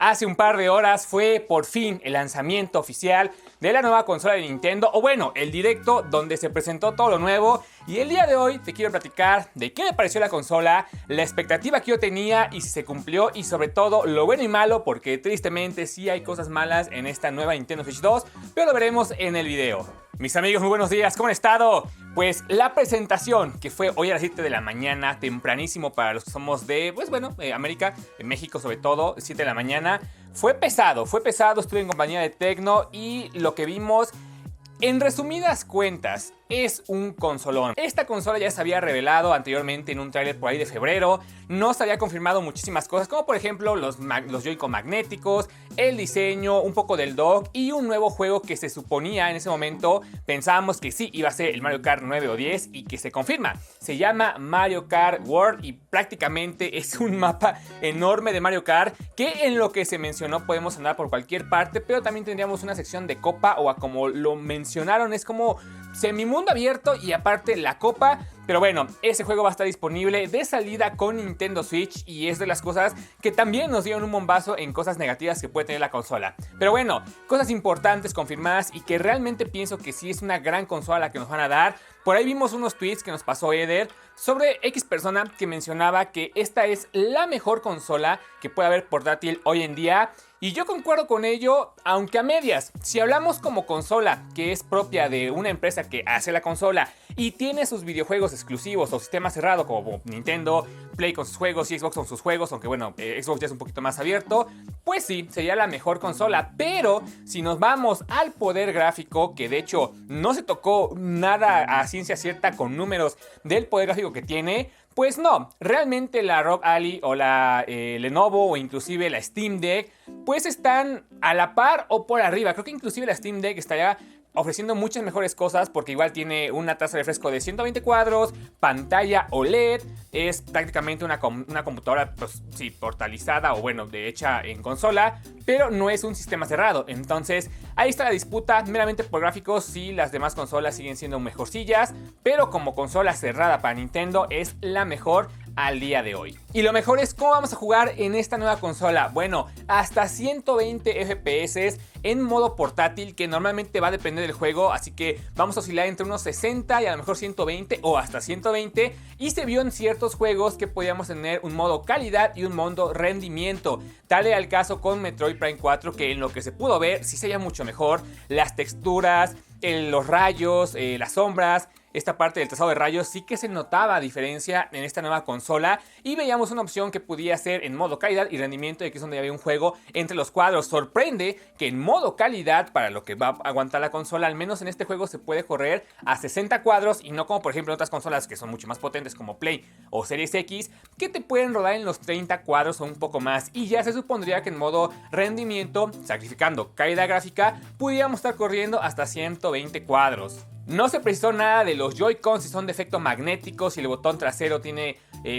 Hace un par de horas fue por fin el lanzamiento oficial de la nueva consola de Nintendo, o bueno, el directo donde se presentó todo lo nuevo. Y el día de hoy te quiero platicar de qué me pareció la consola, la expectativa que yo tenía y si se cumplió, y sobre todo lo bueno y malo, porque tristemente sí hay cosas malas en esta nueva Nintendo Switch 2, pero lo veremos en el video. Mis amigos, muy buenos días, ¿cómo han estado? Pues la presentación que fue hoy a las 7 de la mañana, tempranísimo para los que somos de, América, de México sobre todo, 7 de la mañana, fue pesado, estuve en compañía de Tecno y lo que vimos, en resumidas cuentas, es un consolón. Esta consola ya se había revelado anteriormente en un tráiler por ahí de febrero. No se había confirmado muchísimas cosas, como por ejemplo los Joy-Con magnéticos, el diseño, un poco del dock y un nuevo juego que se suponía en ese momento, pensábamos que sí iba a ser el Mario Kart 9 o 10 y que se confirma. Se llama Mario Kart World y prácticamente es un mapa enorme de Mario Kart que en lo que se mencionó podemos andar por cualquier parte, pero también tendríamos una sección de copa o como lo mencionaron es como semimundo abierto y aparte la copa. Pero bueno, ese juego va a estar disponible de salida con Nintendo Switch y es de las cosas que también nos dieron un bombazo en cosas negativas que puede tener la consola. Pero bueno, cosas importantes confirmadas y que realmente pienso que sí es una gran consola la que nos van a dar. Por ahí vimos unos tweets que nos pasó Eder sobre X persona que mencionaba que esta es la mejor consola que puede haber portátil hoy en día. Y yo concuerdo con ello, aunque a medias. Si hablamos como consola, que es propia de una empresa que hace la consola y tiene sus videojuegos exclusivos o sistema cerrado como Nintendo, Play con sus juegos y Xbox con sus juegos, aunque bueno, Xbox ya es un poquito más abierto, pues sí, sería la mejor consola. Pero si nos vamos al poder gráfico, que de hecho no se tocó nada a ciencia cierta con números del poder gráfico que tiene, pues no, realmente la ROG Ally o la Lenovo o inclusive la Steam Deck pues están a la par o por arriba. Creo que inclusive la Steam Deck estaría ofreciendo muchas mejores cosas porque igual tiene una tasa de refresco de 120 cuadros, pantalla OLED, es prácticamente una computadora pues sí, portalizada o bueno, de hecha en consola, pero no es un sistema cerrado. Entonces ahí está la disputa, meramente por gráficos sí las demás consolas siguen siendo mejorcillas, pero como consola cerrada para Nintendo es la mejor al día de hoy. Y lo mejor es cómo vamos a jugar en esta nueva consola. Bueno, hasta 120 FPS en modo portátil, que normalmente va a depender del juego, así que vamos a oscilar entre unos 60 y a lo mejor 120 o hasta 120. Y se vio en ciertos juegos que podíamos tener un modo calidad y un modo rendimiento. Tal era el caso con Metroid Prime 4, que en lo que se pudo ver sí se veía mucho mejor. Las texturas, los rayos, las sombras, esta parte del trazado de rayos sí que se notaba diferencia en esta nueva consola y veíamos una opción que podía ser en modo calidad y rendimiento, y que es donde había un juego entre los cuadros. Sorprende que en modo calidad, para lo que va a aguantar la consola, al menos en este juego se puede correr a 60 cuadros y no como por ejemplo en otras consolas que son mucho más potentes como Play o Series X, que te pueden rodar en los 30 cuadros o un poco más, y ya se supondría que en modo rendimiento, sacrificando calidad gráfica, pudiéramos estar corriendo hasta 120 cuadros. No se precisó nada de los Joy-Con, si son de efecto magnético, si el botón trasero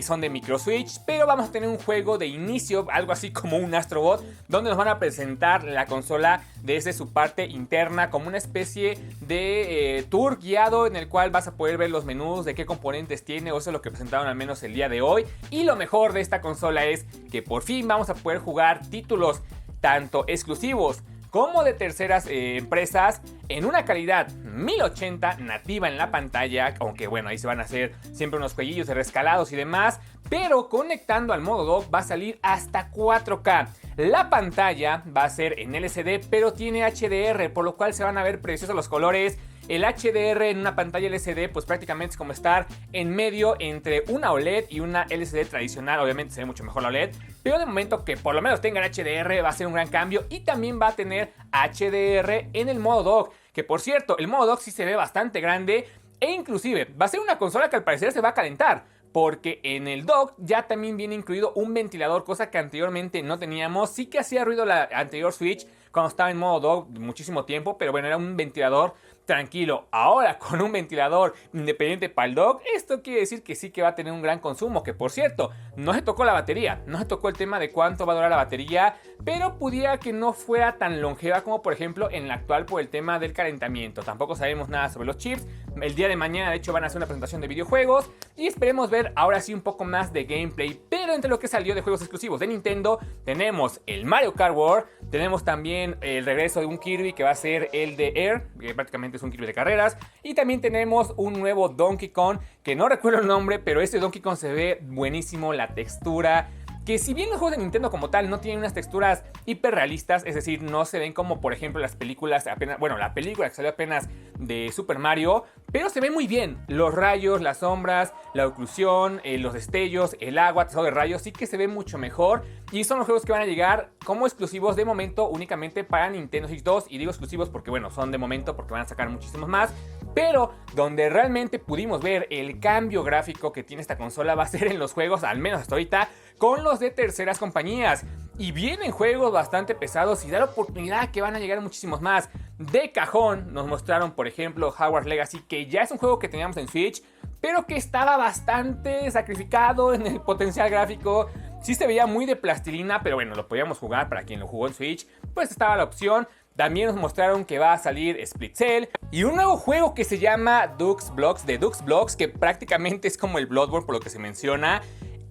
son de micro switch, pero vamos a tener un juego de inicio, algo así como un Astro Bot, donde nos van a presentar la consola desde su parte interna, como una especie de tour guiado en el cual vas a poder ver los menús, de qué componentes tiene, o eso es lo que presentaron al menos el día de hoy. Y lo mejor de esta consola es que por fin vamos a poder jugar títulos tanto exclusivos como de terceras empresas en una calidad 1080 nativa en la pantalla, aunque bueno, ahí se van a hacer siempre unos jueguillos de rescalados y demás, pero conectando al modo dock va a salir hasta 4K. La pantalla va a ser en LCD, pero tiene HDR, por lo cual se van a ver preciosos los colores. El HDR en una pantalla LCD pues prácticamente es como estar en medio entre una OLED y una LCD tradicional. Obviamente se ve mucho mejor la OLED, pero de momento que por lo menos tenga el HDR va a ser un gran cambio. Y también va a tener HDR en el modo dock, que por cierto el modo dock sí se ve bastante grande, e inclusive va a ser una consola que al parecer se va a calentar, porque en el dock ya también viene incluido un ventilador, cosa que anteriormente no teníamos. Sí que hacía ruido la anterior Switch cuando estaba en modo dock muchísimo tiempo, pero bueno, era un ventilador tranquilo. Ahora con un ventilador independiente para el dock, esto quiere decir que sí que va a tener un gran consumo, que por cierto, no se tocó la batería, no se tocó el tema de cuánto va a durar la batería, pero pudiera que no fuera tan longeva como por ejemplo en la actual por el tema del calentamiento. Tampoco sabemos nada sobre los chips. El día de mañana de hecho van a hacer una presentación de videojuegos y esperemos ver ahora sí un poco más de gameplay. Pero entre lo que salió de juegos exclusivos de Nintendo tenemos el Mario Kart World, tenemos también el regreso de un Kirby que va a ser el de Air, que prácticamente es un Kirby de carreras, y también tenemos un nuevo Donkey Kong que no recuerdo el nombre, pero este Donkey Kong se ve buenísimo, la textura, que si bien los juegos de Nintendo como tal no tienen unas texturas hiperrealistas, es decir, no se ven como por ejemplo las películas apenas, bueno, la película que salió apenas de Super Mario, pero se ve muy bien, los rayos, las sombras, la oclusión, los destellos, el agua, tesoro de rayos, sí que se ve mucho mejor, y son los juegos que van a llegar como exclusivos de momento únicamente para Nintendo Switch 2, y digo exclusivos porque bueno, son de momento porque van a sacar muchísimos más, pero donde realmente pudimos ver el cambio gráfico que tiene esta consola va a ser en los juegos, al menos hasta ahorita, con los de terceras compañías. Y vienen juegos bastante pesados y da la oportunidad que van a llegar muchísimos más. De cajón nos mostraron, por ejemplo, Hogwarts Legacy, que ya es un juego que teníamos en Switch, pero que estaba bastante sacrificado en el potencial gráfico. Sí se veía muy de plastilina, pero bueno, lo podíamos jugar para quien lo jugó en Switch, pues estaba la opción. También nos mostraron que va a salir Split Cell y un nuevo juego que se llama Dux Blocks, de Dux Blocks, que prácticamente es como el Bloodborne por lo que se menciona.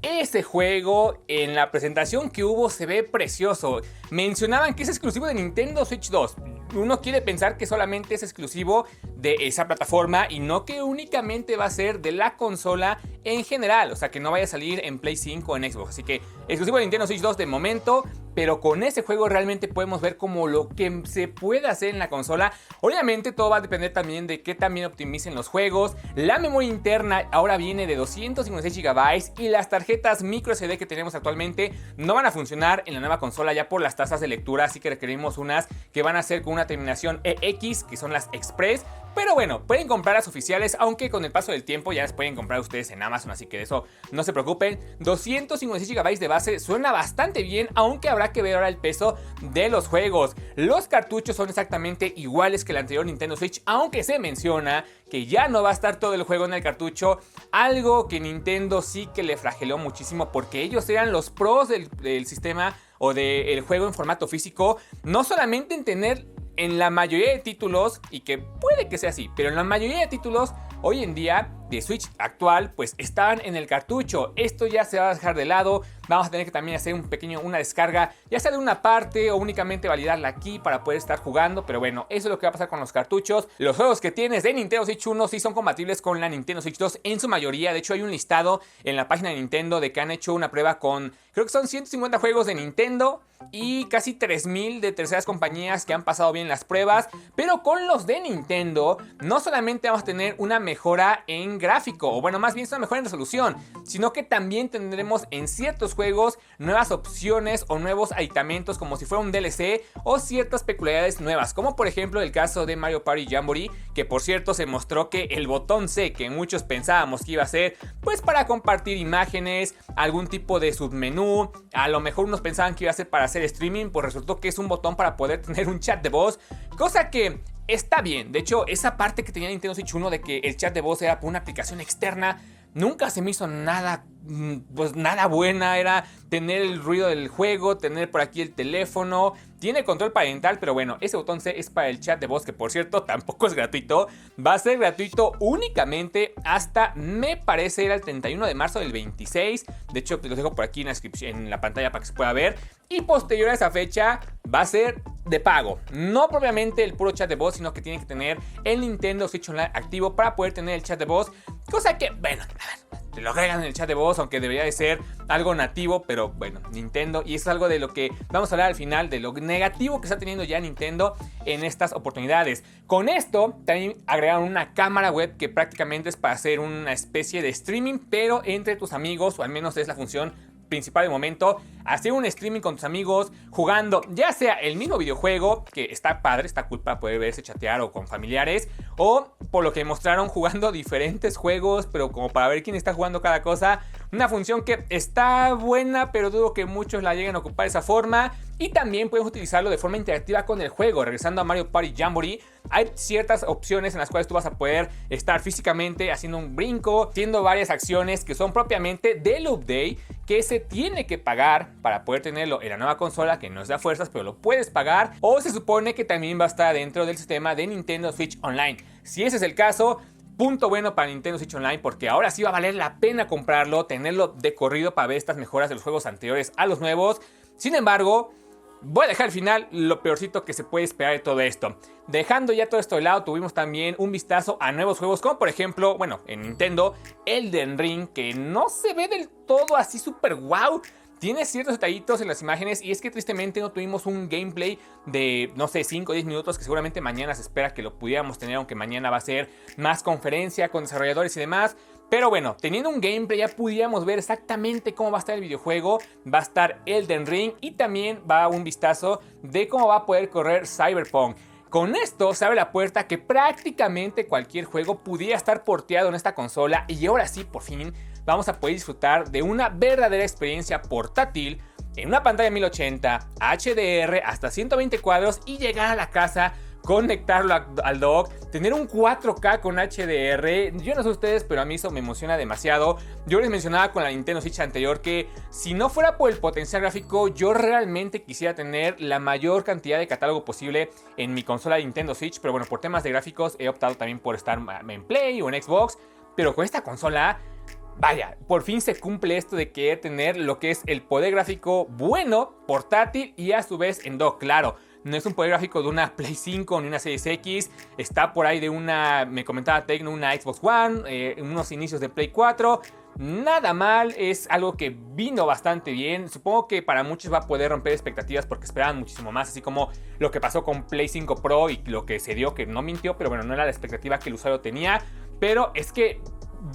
Ese juego en la presentación que hubo se ve precioso. Mencionaban que es exclusivo de Nintendo Switch 2. Uno quiere pensar que solamente es exclusivo de esa plataforma y no que únicamente va a ser de la consola en general. O sea, que no vaya a salir en Play 5 o en Xbox. Así que exclusivo de Nintendo Switch 2 de momento. Pero con ese juego realmente podemos ver como lo que se puede hacer en la consola. Obviamente todo va a depender también de que también optimicen los juegos. La memoria interna ahora viene de 256 GB y las tarjetas micro SD que tenemos actualmente no van a funcionar en la nueva consola ya por las tasas de lectura. Así que requerimos unas que van a ser con una terminación EX, que son las Express. Pero bueno, pueden comprar las oficiales, aunque con el paso del tiempo ya las pueden comprar ustedes en Amazon, así que de eso no se preocupen. 256 GB de base suena bastante bien, aunque habrá que ver ahora el peso de los juegos. Los cartuchos son exactamente iguales que el anterior Nintendo Switch, aunque se menciona que ya no va a estar todo el juego en el cartucho, algo que Nintendo sí que le flageló muchísimo porque ellos eran los pros del sistema o del juego en formato físico, no solamente en tener en la mayoría de títulos, y que puede que sea así, pero en la mayoría de títulos hoy en día de Switch actual pues estaban en el cartucho. Esto ya se va a dejar de lado. Vamos a tener que también hacer una descarga, ya sea de una parte o únicamente validarla aquí para poder estar jugando. Pero bueno, eso es lo que va a pasar con los cartuchos. Los juegos que tienes de Nintendo Switch 1 sí son compatibles con la Nintendo Switch 2 en su mayoría. De hecho hay un listado en la página de Nintendo de que han hecho una prueba con, creo que son 150 juegos de Nintendo y casi 3000 de terceras compañías que han pasado bien las pruebas. Pero con los de Nintendo no solamente vamos a tener una mejora en gráfico, o bueno, más bien es una mejora en resolución, sino que también tendremos en ciertos juegos nuevas opciones o nuevos aditamentos como si fuera un DLC o ciertas peculiaridades nuevas, como por ejemplo el caso de Mario Party Jamboree, que por cierto se mostró que el botón C que muchos pensábamos que iba a ser pues para compartir imágenes, algún tipo de submenú, a lo mejor unos pensaban que iba a ser para hacer streaming, pues resultó que es un botón para poder tener un chat de voz, cosa que está bien. De hecho, esa parte que tenía Nintendo Switch 1 de que el chat de voz era por una aplicación externa, nunca se me hizo nada, pues nada buena. Era tener el ruido del juego, tener por aquí el teléfono. Tiene control parental, pero bueno, ese botón C es para el chat de voz, que por cierto tampoco es gratuito. Va a ser gratuito únicamente hasta, me parece, era el 31 de marzo del 26. De hecho, los dejo por aquí en la descripción, en la pantalla para que se pueda ver. Y posterior a esa fecha va a ser de pago. No propiamente el puro chat de voz, sino que tiene que tener el Nintendo Switch Online activo para poder tener el chat de voz. Cosa que, bueno, a ver, te lo agregan en el chat de voz, aunque debería de ser algo nativo, pero bueno, Nintendo, y eso es algo de lo que vamos a hablar al final, de lo negativo que está teniendo ya Nintendo en estas oportunidades. Con esto también agregaron una cámara web que prácticamente es para hacer una especie de streaming, pero entre tus amigos, o al menos es la función principal de momento, hacer un streaming con tus amigos, jugando ya sea el mismo videojuego, que está padre, está cool para poder verse, chatear o con familiares, o por lo que mostraron jugando diferentes juegos, pero como para ver quién está jugando cada cosa, Una función que está buena, pero dudo que muchos la lleguen a ocupar de esa forma. Y también puedes utilizarlo de forma interactiva con el juego. Regresando a Mario Party Jamboree, hay ciertas opciones en las cuales tú vas a poder estar físicamente haciendo un brinco, haciendo varias acciones que son propiamente del update, que se tiene que pagar para poder tenerlo en la nueva consola, que no es de a fuerzas, pero lo puedes pagar. O se supone que también va a estar dentro del sistema de Nintendo Switch Online. Si ese es el caso, punto bueno para Nintendo Switch Online, porque ahora sí va a valer la pena comprarlo, tenerlo de corrido para ver estas mejoras de los juegos anteriores a los nuevos. Sin embargo, voy a dejar al final lo peorcito que se puede esperar de todo esto. Dejando ya todo esto de lado, tuvimos también un vistazo a nuevos juegos, como por ejemplo, bueno, en Nintendo, Elden Ring, que no se ve del todo así súper wow. Tiene ciertos detallitos en las imágenes y es que tristemente no tuvimos un gameplay de, no sé, 5 o 10 minutos, que seguramente mañana se espera que lo pudiéramos tener, aunque mañana va a ser más conferencia con desarrolladores y demás. Pero bueno, teniendo un gameplay ya pudiéramos ver exactamente cómo va a estar el videojuego. Va a estar Elden Ring y también va un vistazo de cómo va a poder correr Cyberpunk. Con esto se abre la puerta que prácticamente cualquier juego pudiera estar porteado en esta consola, y ahora sí, por fin, vamos a poder disfrutar de una verdadera experiencia portátil en una pantalla 1080, HDR hasta 120 cuadros y llegar a la casa, conectarlo al dock, tener un 4K con HDR. Yo no sé ustedes, pero a mí eso me emociona demasiado. Yo les mencionaba con la Nintendo Switch anterior que si no fuera por el potencial gráfico, yo realmente quisiera tener la mayor cantidad de catálogo posible en mi consola de Nintendo Switch, pero bueno, por temas de gráficos he optado también por estar en Play o en Xbox. Pero con esta consola, vaya, por fin se cumple esto de querer tener lo que es el poder gráfico bueno, portátil y a su vez en dock. Claro, no es un poder gráfico de una Play 5 ni una Series X, está por ahí de una, me comentaba Tecno, una Xbox One, unos inicios de Play 4. Nada mal, es algo que vino bastante bien. Supongo que para muchos va a poder romper expectativas porque esperaban muchísimo más, así como lo que pasó con Play 5 Pro y lo que se dio, que no mintió, pero bueno, no era la expectativa que el usuario tenía. Pero es que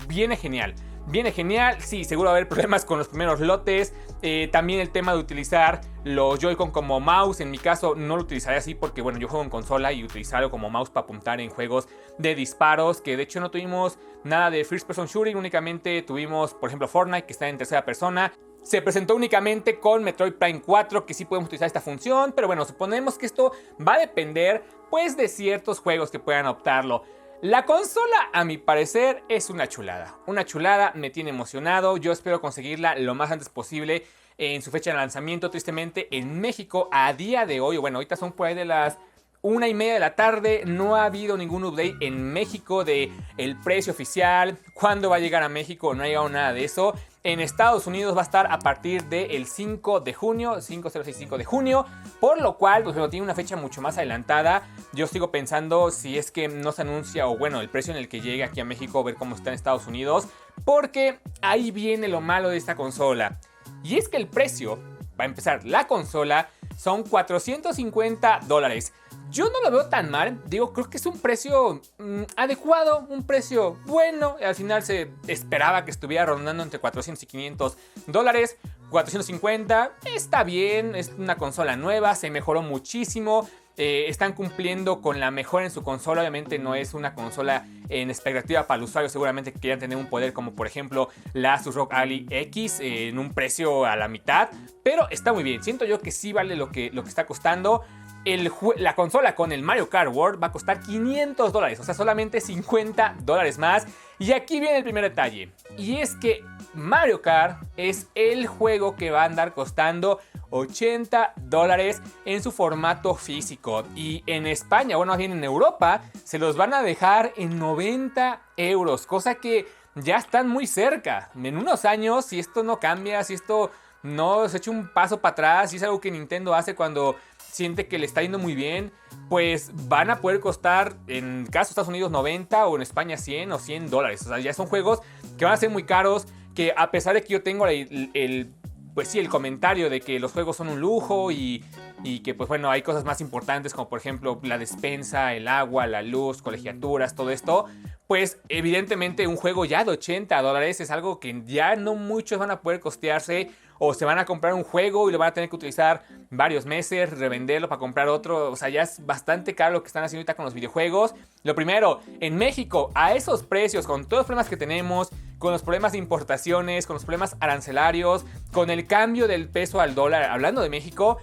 viene genial. Viene genial, sí, seguro va a haber problemas con los primeros lotes. También el tema de utilizar los Joy-Con como mouse. En mi caso no lo utilizaré así porque bueno, yo juego en consola y utilizarlo como mouse para apuntar en juegos de disparos, que de hecho no tuvimos nada de first person shooting, únicamente tuvimos por ejemplo Fortnite, que está en tercera persona. Se presentó únicamente con Metroid Prime 4, que sí podemos utilizar esta función, pero bueno, suponemos que esto va a depender pues de ciertos juegos que puedan optarlo. La consola, a mi parecer, es una chulada. Una chulada, me tiene emocionado. Yo espero conseguirla lo más antes posible en su fecha de lanzamiento. Tristemente, en México, a día de hoy, bueno, ahorita son por ahí de las 1:30 de la tarde, no ha habido ningún update en México de el precio oficial, cuándo va a llegar a México, no ha llegado nada de eso. En Estados Unidos va a estar a partir del 5 de junio, 5 de junio, por lo cual, pues bueno, tiene una fecha mucho más adelantada. Yo sigo pensando si es que no se anuncia, o bueno, el precio en el que llegue aquí a México, ver cómo está en Estados Unidos, porque ahí viene lo malo de esta consola. Y es que el precio, para empezar, la consola, son $450. Yo no lo veo tan mal, digo, creo que es un precio adecuado, un precio bueno. Al final se esperaba que estuviera rondando entre 400 y $500. 450 está bien, es una consola nueva, se mejoró muchísimo. Están cumpliendo con la mejora en su consola. Obviamente no es una consola en expectativa para el usuario. Seguramente querían tener un poder como por ejemplo la Asus ROG Ally X en un precio a la mitad, pero está muy bien. Siento yo que sí vale lo que está costando. La consola con el Mario Kart World va a costar $500, o sea, solamente $50 más. Y aquí viene el primer detalle, y es que Mario Kart es el juego que va a andar costando $80 en su formato físico. Y en España, bueno, más bien en Europa, se los van a dejar en 90 euros, cosa que ya están muy cerca. En unos años, si esto no cambia, si esto no se echa un paso para atrás, si es algo que Nintendo hace cuando siente que le está yendo muy bien, pues van a poder costar, en caso de Estados Unidos, 90 o en España 100 o $100. O sea, ya son juegos que van a ser muy caros, que a pesar de que yo tengo pues sí, el comentario de que los juegos son un lujo y que pues bueno, hay cosas más importantes como por ejemplo la despensa, el agua, la luz, colegiaturas, todo esto, pues evidentemente un juego ya de $80 es algo que ya no muchos van a poder costearse, o se van a comprar un juego y lo van a tener que utilizar varios meses, revenderlo para comprar otro. O sea, ya es bastante caro lo que están haciendo ahorita con los videojuegos. Lo primero, en México, a esos precios, con todos los problemas que tenemos, con los problemas de importaciones, con los problemas arancelarios, con el cambio del peso al dólar. Hablando de México,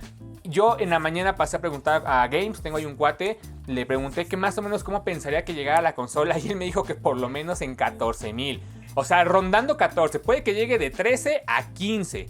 yo en la mañana pasé a preguntar a Games, tengo ahí un cuate, le pregunté que más o menos cómo pensaría que llegara la consola y él me dijo que por lo menos en 14,000. O sea, rondando 14, puede que llegue de 13 a 15,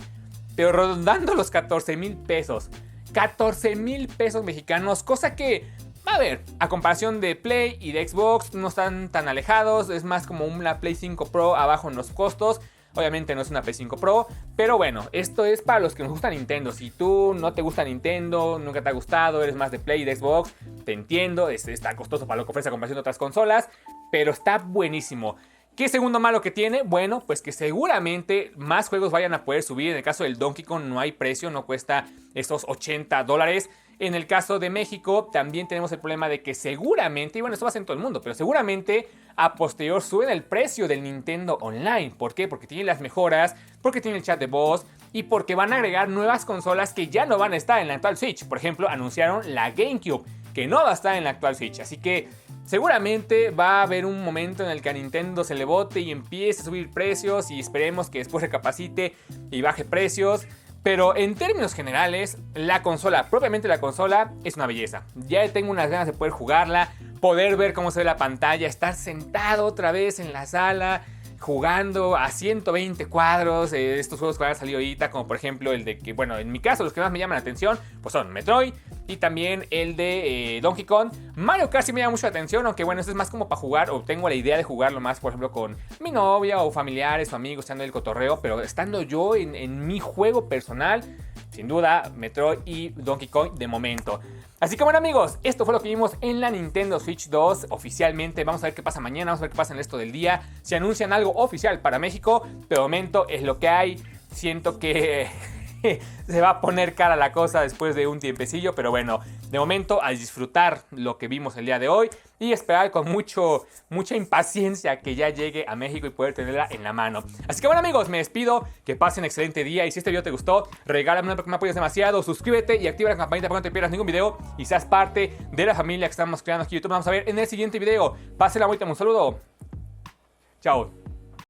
pero rondando los 14,000 pesos. 14,000 pesos mexicanos, cosa que, a ver, a comparación de Play y de Xbox, no están tan alejados, es más como una Play 5 Pro abajo en los costos. Obviamente no es una Play 5 Pro, pero bueno, esto es para los que nos gusta Nintendo. Si tú no te gusta Nintendo, nunca te ha gustado, eres más de Play y de Xbox, te entiendo, está costoso para lo que ofrece a comparación de otras consolas, pero está buenísimo. ¿Qué segundo malo que tiene? Bueno, pues que seguramente más juegos vayan a poder subir. En el caso del Donkey Kong no hay precio, no cuesta esos $80. En el caso de México también tenemos el problema de que seguramente, y bueno, esto va a ser en todo el mundo, pero seguramente a posterior suben el precio del Nintendo Online. ¿Por qué? Porque tiene las mejoras, porque tiene el chat de voz y porque van a agregar nuevas consolas que ya no van a estar en la actual Switch. Por ejemplo, anunciaron la GameCube, que no va a estar en la actual Switch. Así que seguramente va a haber un momento en el que a Nintendo se le bote y empiece a subir precios y esperemos que después recapacite y baje precios. Pero en términos generales, la consola, propiamente la consola, es una belleza. Ya tengo unas ganas de poder jugarla, poder ver cómo se ve la pantalla, estar sentado otra vez en la sala, jugando a 120 cuadros, estos juegos que han salido ahorita, como por ejemplo el de que, bueno, en mi caso los que más me llaman la atención, pues son Metroid y también el de Donkey Kong. Mario Kart sí me llama mucho la atención, aunque bueno, este es más como para jugar, o tengo la idea de jugarlo más, por ejemplo, con mi novia o familiares o amigos, echando el cotorreo, pero estando yo en mi juego personal, sin duda, Metroid y Donkey Kong de momento. Así que bueno amigos, esto fue lo que vimos en la Nintendo Switch 2 oficialmente. Vamos a ver qué pasa mañana, vamos a ver qué pasa en el resto del día. Si anuncian algo oficial para México, de momento es lo que hay. Siento que se va a poner cara la cosa después de un tiempecillo, pero bueno, de momento a disfrutar lo que vimos el día de hoy y esperar con mucha impaciencia que ya llegue a México y poder tenerla en la mano. Así que bueno amigos, me despido, que pasen un excelente día y si este video te gustó, regálame una porque me apoyas demasiado, suscríbete y activa la campanita para que no te pierdas ningún video y seas parte de la familia que estamos creando aquí en YouTube. Nos vamos a ver en el siguiente video. Pásenla bonita, un saludo. Chao.